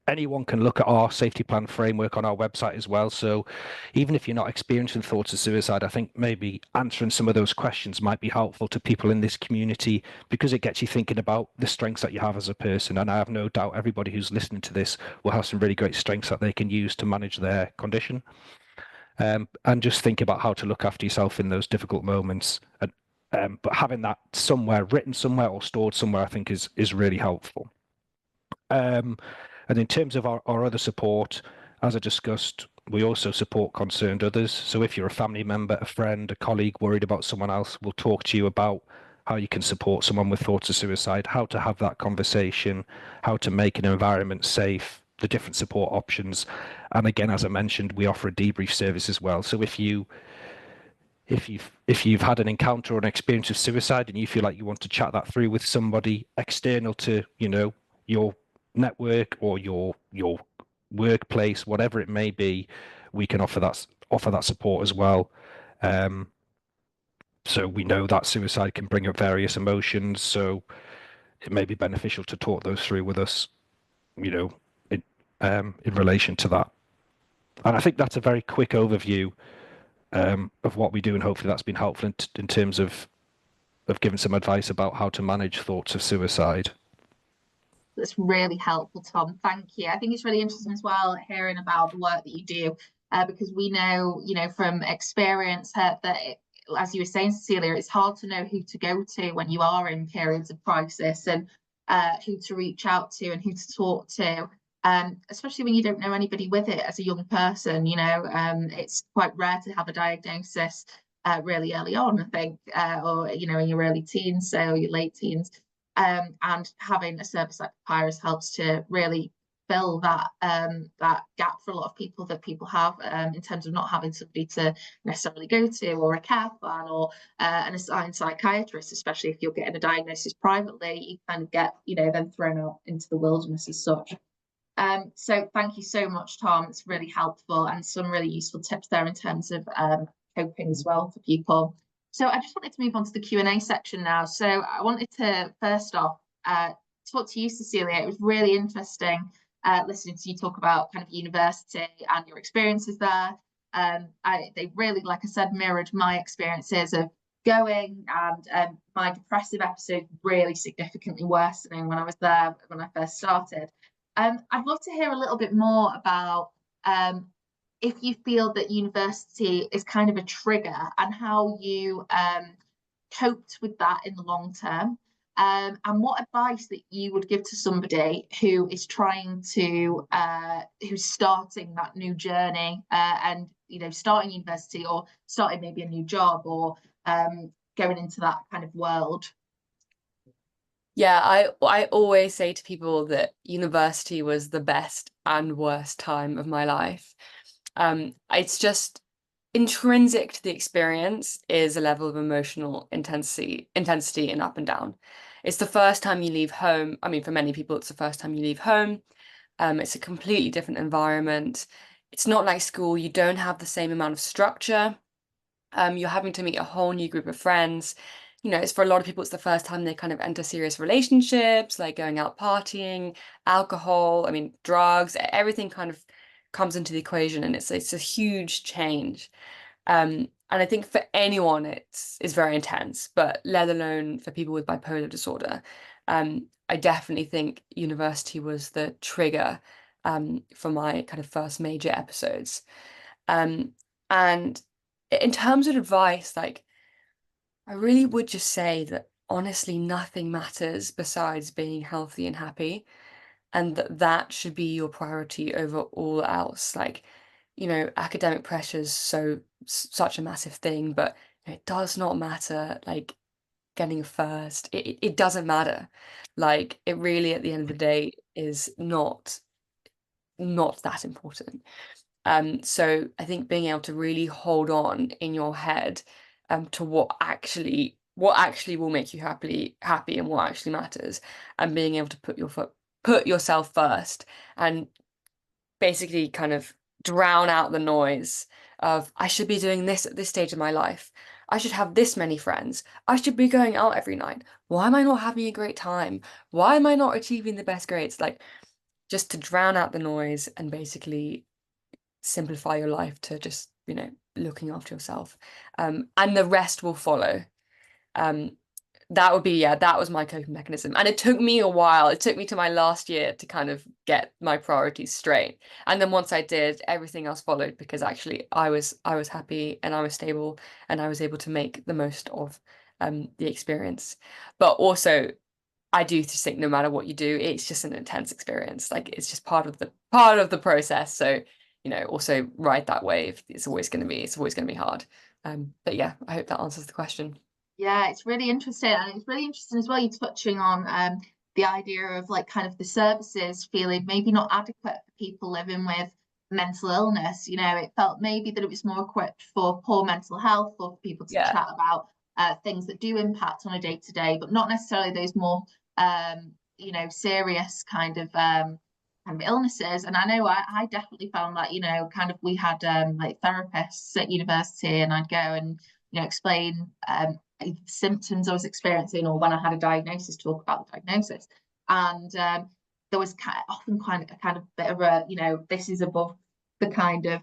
Anyone can look at our safety plan framework on our website as well. So even if you're not experiencing thoughts of suicide, I think maybe answering some of those questions might be helpful to people in this community, because it gets you thinking about the strengths that you have as a person. And I have no doubt everybody who's listening to this will have some really great strengths that they can use to manage their condition. And just think about how to look after yourself in those difficult moments. But having that somewhere, written somewhere or stored somewhere, I think is really helpful. And in terms of our other support, as I discussed, we also support concerned others. So if you're a family member, a friend, a colleague worried about someone else, we'll talk to you about how you can support someone with thoughts of suicide, how to have that conversation, how to make an environment safe, the different support options. And again, as I mentioned, we offer a debrief service as well. So if you've had an encounter or an experience of suicide and you feel like you want to chat that through with somebody external to, you know, your network or your workplace, whatever it may be, we can offer that support as well. So we know that suicide can bring up various emotions, so it may be beneficial to talk those through with us, you know, in relation to that. And I think that's a very quick overview of what we do, and hopefully that's been helpful in terms of giving some advice about how to manage thoughts of suicide. That's really helpful, Tom. Thank you. I think it's really interesting as well hearing about the work that you do, because we know, you know, from experience that as you were saying, Cecilia, it's hard to know who to go to when you are in periods of crisis, and who to reach out to and who to talk to, especially when you don't know anybody with it as a young person. You know, it's quite rare to have a diagnosis really early on, I think, or, you know, in your early teens, so your late teens. And having a service like Papyrus helps to really fill that that gap for a lot of people that people have, in terms of not having somebody to necessarily go to, or a care plan, or an assigned psychiatrist, especially if you're getting a diagnosis privately. You kind of get, you know, then thrown out into the wilderness as such. So thank you so much, Tom. It's really helpful, and some really useful tips there in terms of coping as well for people. So I just wanted to move on to the Q&A section now. So I wanted to first off talk to you, Cecilia. It was really interesting listening to you talk about kind of university and your experiences there. They really, like I said, mirrored my experiences of going, and my depressive episode really significantly worsening when I was there when I first started. I'd love to hear a little bit more about if you feel that university is kind of a trigger, and how you coped with that in the long term, and what advice that you would give to somebody who is trying to who's starting that new journey, and, you know, starting university or starting maybe a new job, or going into that kind of world. Yeah, I always say to people that university was the best and worst time of my life. It's just intrinsic to the experience is a level of emotional intensity and up and down. It's the first time you leave home. I mean, for many people, it's the first time you leave home. It's a completely different environment. It's not like school. You don't have the same amount of structure. You're having to meet a whole new group of friends. You know, it's for a lot of people, it's the first time they kind of enter serious relationships, like going out partying, alcohol, I mean, drugs, everything kind of comes into the equation, and it's a huge change. And I think for anyone it's very intense, but let alone for people with bipolar disorder. I definitely think university was the trigger. for my kind of first major episodes. And in terms of advice, like, I really would just say that honestly, nothing matters besides being healthy and happy, and that should be your priority over all else. Like, academic pressure is such a massive thing, but it does not matter. Like, getting a first, it doesn't matter. Like, it really, at the end of the day, is not that important. So I think being able to really hold on in your head to what actually will make you happy and what actually matters, and being able to put yourself first, and basically kind of drown out the noise of, I should be doing this at this stage of my life. I should have this many friends. I should be going out every night. Why am I not having a great time? Why am I not achieving the best grades? Like, just to drown out the noise and basically simplify your life to just, looking after yourself. And the rest will follow. That was my coping mechanism. And it took me a while. It took me to my last year to kind of get my priorities straight. And then once I did, everything else followed, because actually I was happy and I was stable and I was able to make the most of the experience. But also, I do just think no matter what you do, it's just an intense experience. Like, it's just part of the process. So, also ride that wave. It's always going to be hard. But yeah, I hope that answers the question. Yeah, it's really interesting, and it's really interesting as well, you're touching on the idea of, like, kind of the services feeling maybe not adequate for people living with mental illness. It felt maybe that it was more equipped for poor mental health, or for people to chat about things that do impact on a day-to-day, but not necessarily those more serious kind of illnesses. And I know I definitely found that, kind of, we had like therapists at university, and I'd go and explain symptoms I was experiencing, or when I had a diagnosis, talk about the diagnosis. And there was often a kind of bit of a, this is above the kind of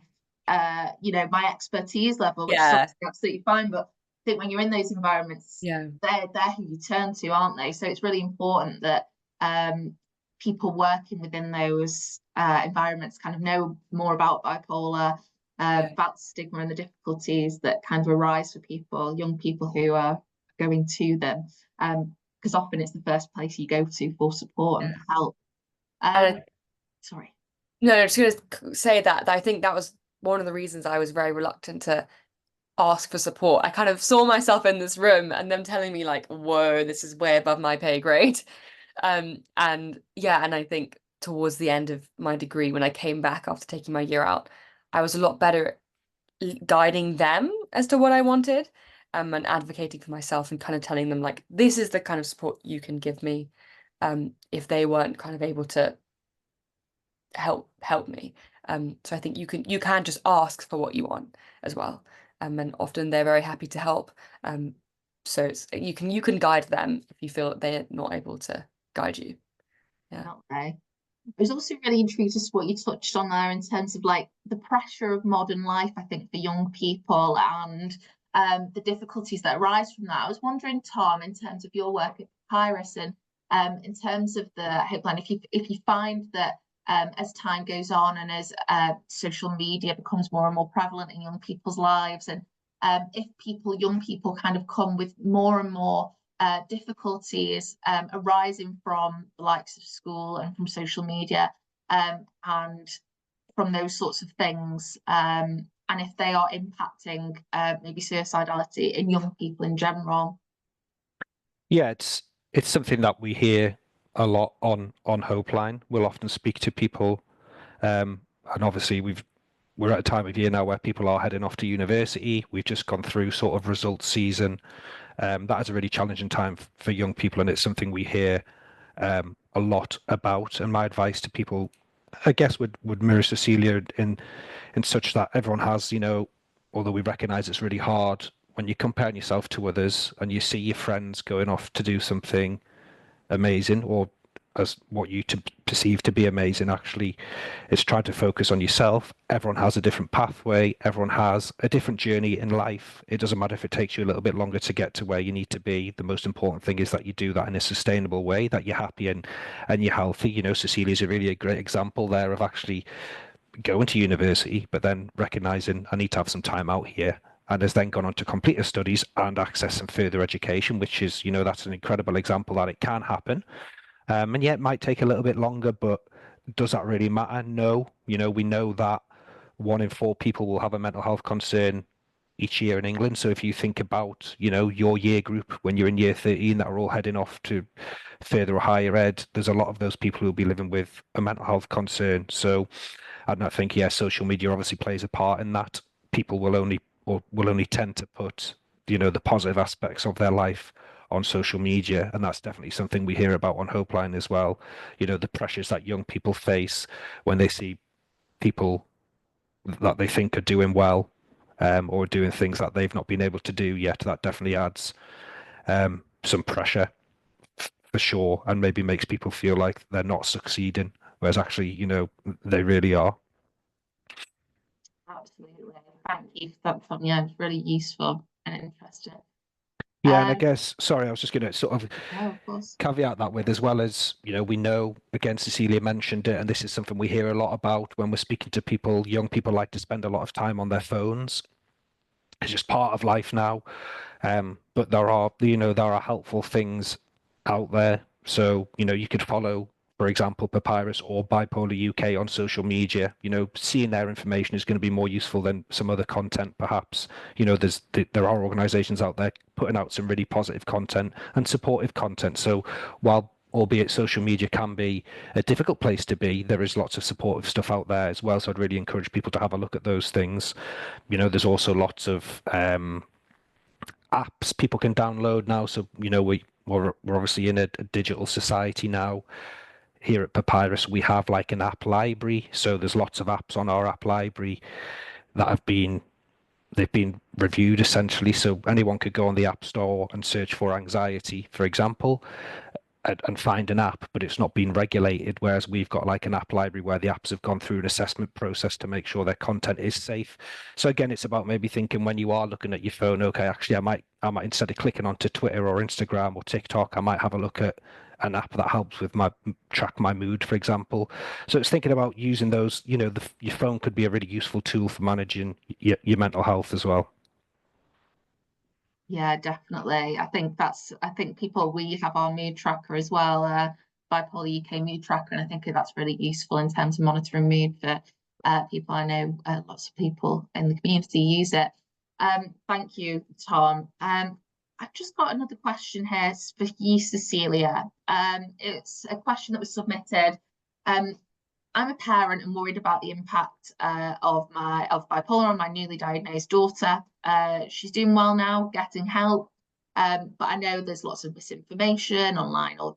my expertise level, which is absolutely fine. But I think when you're in those environments, they're who you turn to, aren't they? So it's really important that people working within those environments kind of know more about bipolar, about the stigma and the difficulties that kind of arise for young people who are going to them, because often it's the first place you go to for support and help. Sorry. No, I was going to say that I think that was one of the reasons I was very reluctant to ask for support. I kind of saw myself in this room and them telling me, like, whoa, this is way above my pay grade. And I think towards the end of my degree, when I came back after taking my year out, I was a lot better at guiding them as to what I wanted, and advocating for myself, and kind of telling them, like, this is the kind of support you can give me, if they weren't kind of able to help me. So I think you can just ask for what you want as well, and often they're very happy to help. So you can guide them if you feel that they're not able to guide you. Okay. I was also really intrigued as to what you touched on there in terms of, like, the pressure of modern life, I think, for young people, and the difficulties that arise from that. I was wondering, Tom, in terms of your work at Papyrus, and in terms of the Hopeline, if you find that as time goes on, and as social media becomes more and more prevalent in young people's lives, and if young people kind of come with more and more difficulties arising from the likes of school and from social media, and from those sorts of things, and if they are impacting maybe suicidality in young people in general. Yeah, it's something that we hear a lot on Hopeline. We'll often speak to people, and obviously we're at a time of year now where people are heading off to university. We've just gone through sort of results season. That is a really challenging time for young people, and it's something we hear a lot about. And my advice to people, I guess, would mirror Cecilia in such that everyone has, although we recognise it's really hard when you're comparing yourself to others and you see your friends going off to do something amazing, or as what you to perceive to be amazing. Actually, it's trying to focus on yourself. Everyone has a different pathway. Everyone has a different journey in life. It doesn't matter if it takes you a little bit longer to get to where you need to be. The most important thing is that you do that in a sustainable way, that you're happy and you're healthy. You know, Cecilia's a great example there of actually going to university, but then recognizing I need to have some time out here, and has then gone on to complete her studies and access some further education, which is, you know, that's an incredible example that it can happen. And yeah, it might take a little bit longer, but does that really matter? No. You know, we know that 1 in 4 people will have a mental health concern each year in England. So if you think about, you know, your year group when you're in year 13 that are all heading off to further or higher ed, there's a lot of those people who will be living with a mental health concern. So I don't think, yeah, social media obviously plays a part in that. People will only tend to put, you know, the positive aspects of their life on social media, and that's definitely something we hear about on Hopeline as well. You know, the pressures that young people face when they see people that they think are doing well, or doing things that they've not been able to do yet. That definitely adds some pressure for sure, and maybe makes people feel like they're not succeeding, whereas actually, you know, they really are. Absolutely. Thank you for that, Tom. Yeah, it's really useful and interesting. Yeah, and I guess, sorry, I was just going to sort of No, of course. caveat that with, as well as, you know, we know, again, Cecilia mentioned it, and this is something we hear a lot about when we're speaking to people. Young people like to spend a lot of time on their phones. It's just part of life now. But there are, you know, there are helpful things out there. So, you know, you could follow, for example, Papyrus or Bipolar UK on social media. You know, seeing their information is going to be more useful than some other content, perhaps. You know, there are organizations out there putting out some really positive content and supportive content. So while albeit social media can be a difficult place to be, there is lots of supportive stuff out there as well. So I'd really encourage people to have a look at those things. You know, there's also lots of apps people can download now. So, you know, we're obviously in a digital society now. Here at Papyrus, we have like an app library. So there's lots of apps on our app library that they've been reviewed essentially. So anyone could go on the App Store and search for anxiety, for example, and find an app, but it's not been regulated. Whereas we've got like an app library where the apps have gone through an assessment process to make sure their content is safe. So again, it's about maybe thinking when you are looking at your phone, okay, actually, I might instead of clicking onto Twitter or Instagram or TikTok, I might have a look at an app that helps with track my mood, for example. So it's thinking about using those. You know, your phone could be a really useful tool for managing your mental health as well. Yeah, definitely. I think people, we have our mood tracker as well, Bipolar UK mood tracker, and I think that's really useful in terms of monitoring mood for people. I know lots of people in the community use it. Thank you, Tom. I've just got another question here for you, Cecilia. It's a question that was submitted. I'm a parent and worried about the impact of bipolar on my newly diagnosed daughter. She's doing well now, getting help, but I know there's lots of misinformation online or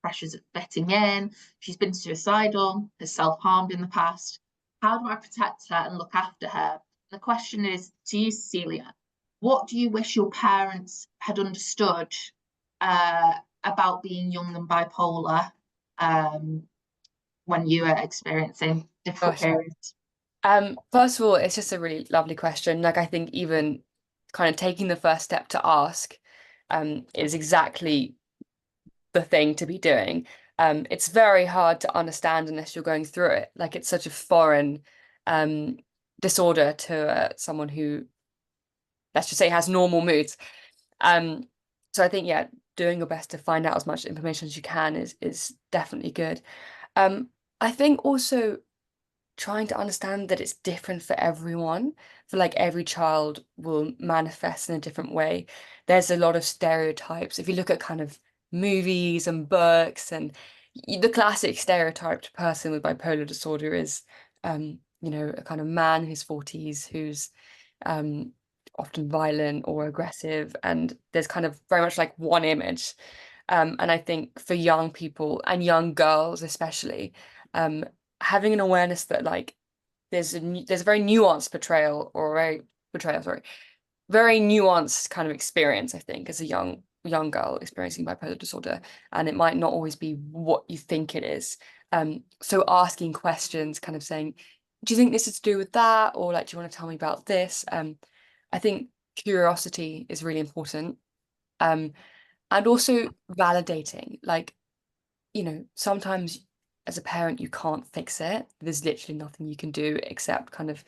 pressures of fitting in. She's been suicidal, has self-harmed in the past. How do I protect her and look after her? The question is to you, Cecilia. What do you wish your parents had understood about being young and bipolar? When you are experiencing difficult periods? First of all, it's just a really lovely question. Like, I think even kind of taking the first step to ask is exactly the thing to be doing. It's very hard to understand unless you're going through it. Like, it's such a foreign disorder to someone who, let's just say, has normal moods. So I think, yeah, doing your best to find out as much information as you can is definitely good. I think also trying to understand that it's different for everyone. For like every child will manifest in a different way. There's a lot of stereotypes. If you look at kind of movies and books, and the classic stereotyped person with bipolar disorder is, you know, a kind of man in his 40s who's often violent or aggressive, and there's kind of very much like one image. And I think for young people and young girls especially, having an awareness that like there's a very nuanced very nuanced kind of experience, I think, as a young young girl experiencing bipolar disorder, and it might not always be what you think it is. So asking questions, kind of saying, do you think this is to do with that? Or like, do you want to tell me about this? I think curiosity is really important. And also validating, like, sometimes as a parent, you can't fix it. There's literally nothing you can do except kind of,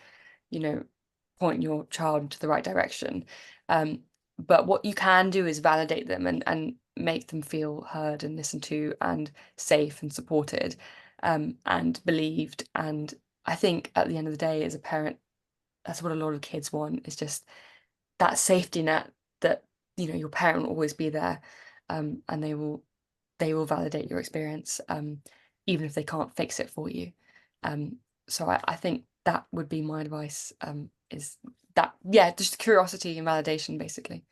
point your child into the right direction. But what you can do is validate them and make them feel heard and listened to and safe and supported, and believed. And I think at the end of the day, as a parent, that's what a lot of kids want, is just that safety net that, your parent will always be there, and they will validate your experience, even if they can't fix it for you. So I think that would be my advice, is that, yeah, just curiosity and validation, basically.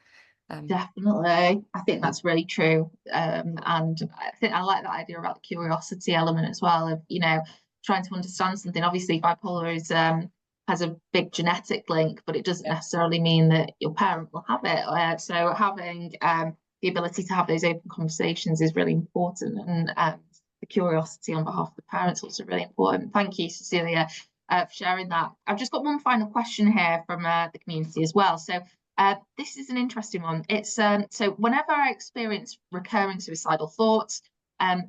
Definitely. I think that's really true. And I think I like that idea about the curiosity element as well, of, trying to understand something. Obviously, bipolar is has a big genetic link, but it doesn't necessarily mean that your parent will have it. So having the ability to have those open conversations is really important, and the curiosity on behalf of the parents is also really important. Thank you, Cecilia, for sharing that. I've just got one final question here from the community as well. So this is an interesting one. It's so whenever I experience recurring suicidal thoughts, I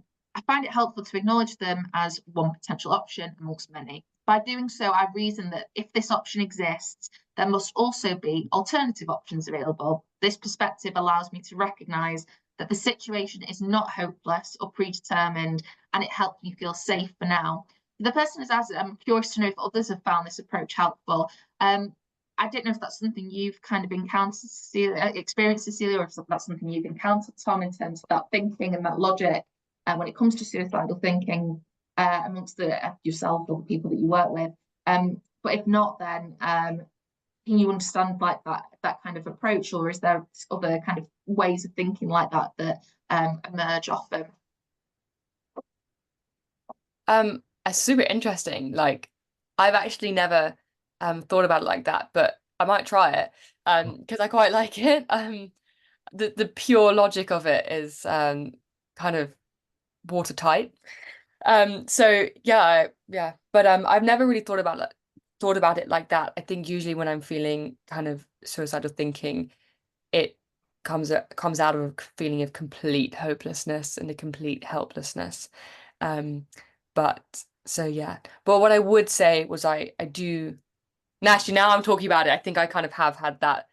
find it helpful to acknowledge them as one potential option amongst many. By doing so, I reason that if this option exists, there must also be alternative options available. This perspective allows me to recognise that the situation is not hopeless or predetermined, and it helps me feel safe for now. The person has asked, I'm curious to know if others have found this approach helpful. I don't know if that's something you've kind of encountered, experienced, Cecilia, or if that's something you've encountered, Tom, in terms of that thinking and that logic, when it comes to suicidal thinking, amongst yourself or the people that you work with. But if not, then can you understand like that kind of approach, or is there other kind of ways of thinking like that emerge often? It's super interesting. Like, I've actually never thought about it like that, but I might try it, because I quite like it. The pure logic of it is kind of watertight. So yeah, but I've never really thought about it like that. I think usually when I'm feeling kind of suicidal thinking, it comes out of a feeling of complete hopelessness and a complete helplessness. But so yeah. But what I would say was I do, and actually now I'm talking about it, I think I kind of have had that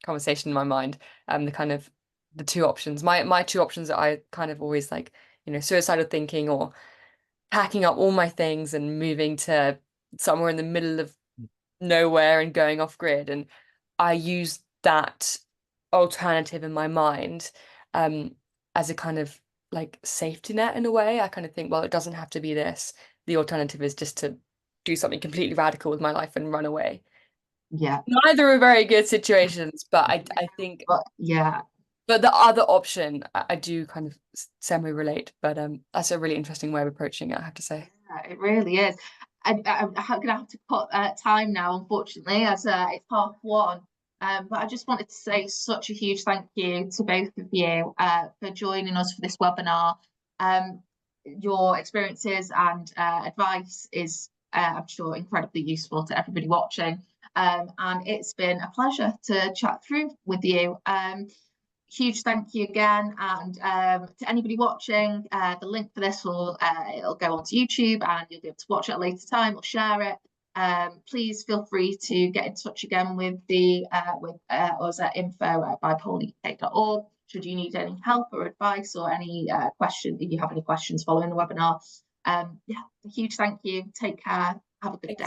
conversation in my mind. The kind of the two options. My two options that I kind of always like, suicidal thinking or packing up all my things and moving to somewhere in the middle of nowhere and going off grid. And I use that alternative in my mind as a kind of like safety net in a way. I kind of think, well, it doesn't have to be this. The alternative is just to do something completely radical with my life and run away. Yeah. Neither are very good situations, but I think, but yeah. But the other option, I do kind of semi-relate, but that's a really interesting way of approaching it, I have to say. Yeah, it really is. I'm gonna have to put time now, unfortunately, as it's 1:30. But I just wanted to say such a huge thank you to both of you for joining us for this webinar. Your experiences and advice is, I'm sure, incredibly useful to everybody watching. And it's been a pleasure to chat through with you. Huge thank you again, and to anybody watching, the link for this will it'll go onto YouTube, and you'll be able to watch it at a later time or share it. Please feel free to get in touch again with us at info@bipolaruk.org should you need any help or advice, or any questions, if you have any questions following the webinar. Yeah, a huge thank you. Take care. Have a good day.